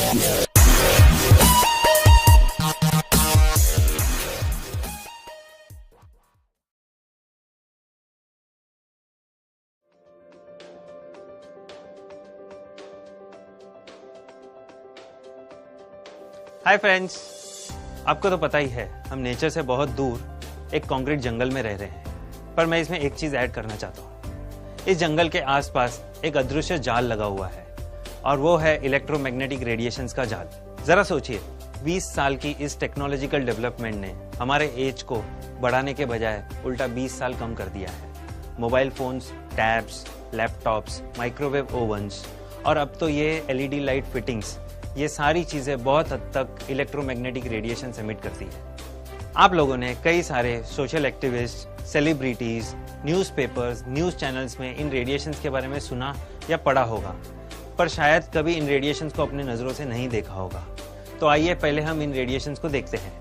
Hi friends, आपको तो पता ही है हम नेचर से बहुत दूर एक कंक्रीट जंगल में रह रहे हैं, पर मैं इसमें एक चीज ऐड करना चाहता हूँ। इस जंगल के आसपास एक अदृश्य जाल लगा हुआ है और वो है इलेक्ट्रोमैग्नेटिक रेडिएशंस का जाल। जरा सोचिए, 20 साल की इस टेक्नोलॉजिकल डेवलपमेंट ने हमारे एज को बढ़ाने के बजाय उल्टा 20 साल कम कर दिया है। Mobile phones, tabs, laptops, microwave ओवन्स और अब तो ये LED लाइट फिटिंग्स, ये सारी चीजें बहुत हद तक इलेक्ट्रोमैग्नेटिक रेडिएशन एमिट करती है। आप लोगों ने कई सारे social activist, celebrities, newspapers, news channels में इन रेडिएशंस के बारे में सुना या पढ़ा होगा, पर शायद कभी इन रेडिएशंस को अपने नज़रों से नहीं देखा होगा। तो आइए पहले हम इन रेडिएशंस को देखते हैं।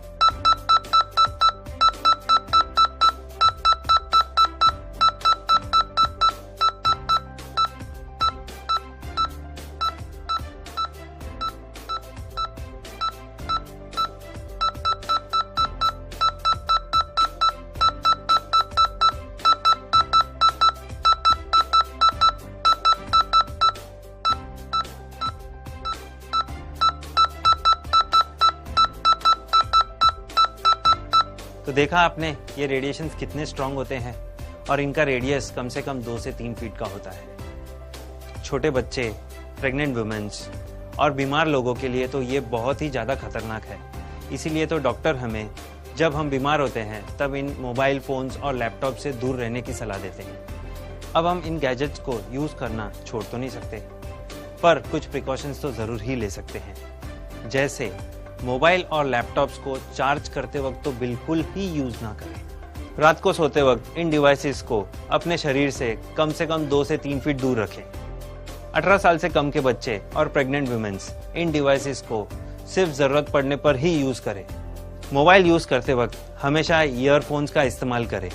तो देखा आपने ये रेडिएशंस कितने स्ट्रांग होते हैं और इनका रेडियस कम से कम 2 से 3 फीट का होता है। छोटे बच्चे, प्रेग्नेंट वुमेन्स और बीमार लोगों के लिए तो ये बहुत ही ज़्यादा खतरनाक है। इसीलिए तो डॉक्टर हमें जब हम बीमार होते हैं तब इन मोबाइल फ़ोन्स और लैपटॉप से दूर रहने की सलाह देते हैं। अब हम इन गैजेट्स को यूज़ करना छोड़ तो नहीं सकते, पर कुछ प्रिकॉशंस तो ज़रूर ही ले सकते हैं। जैसे मोबाइल और लैपटॉप्स को चार्ज करते वक्त तो बिल्कुल ही यूज ना करें। रात को सोते वक्त इन डिवाइसेस को अपने शरीर से कम 2 से 3 फीट दूर रखें। 18 साल से कम के बच्चे और प्रेग्नेंट वुमेन्स इन डिवाइसेस को सिर्फ जरूरत पड़ने पर ही यूज करें। मोबाइल यूज करते वक्त हमेशा ईयरफोन्स का इस्तेमाल करें।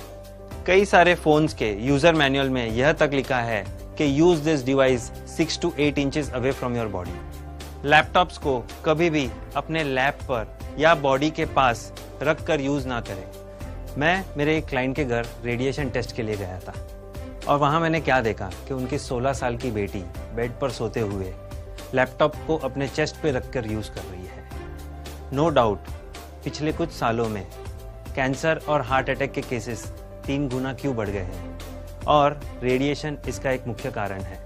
कई सारे फोन्स के यूजर मैनुअल में यह तक लिखा है कि use this device 6 to 8 inches away from your body. Laptops को कभी भी अपने लैप पर या बॉडी के पास रख कर यूज ना करें। मैं मेरे एक क्लाइंट के घर रेडिएशन टेस्ट के लिए गया था और वहां मैंने क्या देखा कि उनकी 16 साल की बेटी बेड पर सोते हुए लैपटॉप को अपने चेस्ट पे रखकर यूज कर रही है। नो डाउट पिछले कुछ सालों में कैंसर और हार्ट अटैक के केसेस 3 गुना क्यों बढ़ गए हैं और रेडिएशन इसका एक मुख्य कारण है।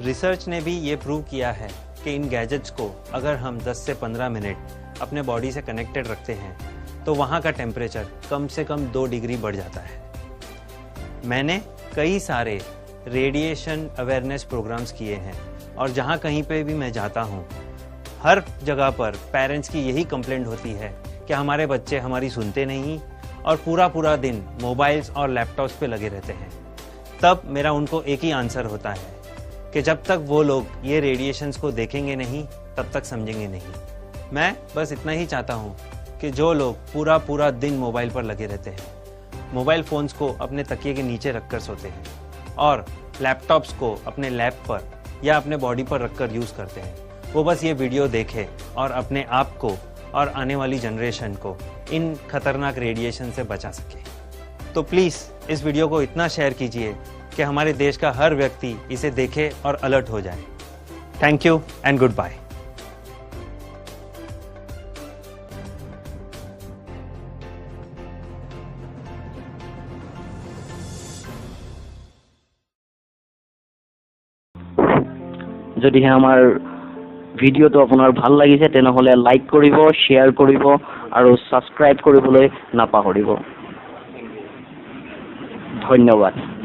रिसर्च ने भी ये प्रूव किया है कि इन गैजेट्स को अगर हम 10 से 15 मिनट अपने बॉडी से कनेक्टेड रखते हैं तो वहाँ का टेम्परेचर कम से कम 2 डिग्री बढ़ जाता है। मैंने कई सारे रेडिएशन अवेयरनेस प्रोग्राम्स किए हैं और जहाँ कहीं पे भी मैं जाता हूँ, हर जगह पर पेरेंट्स की यही कंप्लेंट होती है कि हमारे बच्चे हमारी सुनते नहीं और पूरा दिन मोबाइल्स और लैपटॉप्स पे लगे रहते हैं। तब मेरा उनको एक ही आंसर होता है कि जब तक वो लोग ये रेडिएशंस को देखेंगे नहीं तब तक समझेंगे नहीं। मैं बस इतना ही चाहता हूँ कि जो लोग पूरा दिन मोबाइल पर लगे रहते हैं, मोबाइल फ़ोन्स को अपने तकिए के नीचे रखकर सोते हैं और लैपटॉप्स को अपने लैप पर या अपने बॉडी पर रखकर यूज़ करते हैं, वो बस ये वीडियो देखें और अपने आप को और आने वाली जनरेशन को इन खतरनाक रेडिएशन से बचा सके। तो प्लीज़ इस वीडियो को इतना शेयर कीजिए कि हमारे देश का हर व्यक्ति इसे देखे और अलर्ट हो जाए। Thank you and goodbye. যদি আমাৰ ভিডিঅ'টো আপোনাৰ ভাল লাগিছে তেনেহ'লে লাইক কৰিব, শ্বেয়াৰ কৰিব আৰু ছাবস্ক্ৰাইব কৰিবলৈ নাপাহৰিব। ধন্যবাদ।